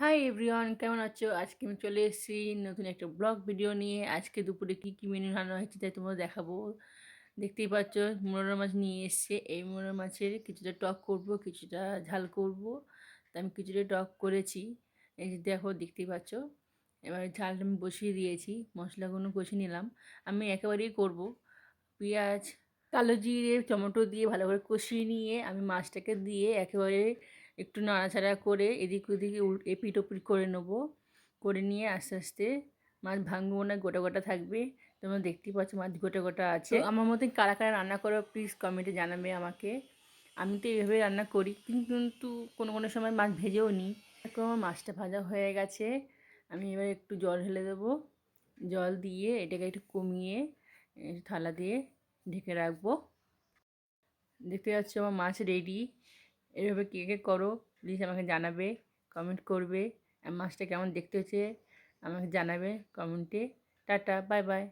Hi everyone, কেমন আছো? আজকে আমি চলে এসেছি নতুন একটা ব্লগ ভিডিও নিয়ে। আজকে দুপুরে কী কী মেনু রান্না হয়েছে তাই তোমরা দেখাবো। দেখতেই পাচ্ছ মোরলা মাছ নিয়ে এসছে। এই মোরলা মাছের কিছুটা টক করব, কিছুটা ঝাল করব। তা আমি কিছুটা টক করেছি, এই যে দেখো, দেখতেই পাচ্ছ। এবার ঝালটা আমি বসিয়ে দিয়েছি, মশলাগুলো কষে নিলাম। আমি একেবারেই করব পেঁয়াজ, কালো জিরে, টমেটো দিয়ে ভালো করে কষিয়ে নিয়ে আমি মাছটাকে দিয়ে একেবারে একটু নাড়াচাড়া করে এদিক ওদিকে এপিট ওপিট করে নেবো। করে নিয়ে আস্তে আস্তে মাছ ভাঙবো না, গোটা গোটা থাকবে। তোমরা দেখতেই পাচ্ছ মাছ গোটা গোটা আছে। তো আমার মতন কারা কারা রান্না করো প্লিজ কমেন্টে জানাবে আমাকে। আমি তো এইভাবে রান্না করি, কিন্তু কোনো কোনো সময় মাছ ভেজেও নিই। এখন আমার মাছটা ভাজা হয়ে গেছে। আমি এবার একটু জল ঢেলে দেবো। জল দিয়ে এটাকে একটু কমিয়ে থালা দিয়ে ঢেকে রাখবো। দেখতে পাচ্ছ আমার মাছ রেডি। এভাবে কে কে করো প্লিজ আমাকে জানাবে, কমেন্ট করবে। আর মাছটা কেমন দেখতে হচ্ছে আমাকে জানাবে কমেন্টে। Tata, bye bye.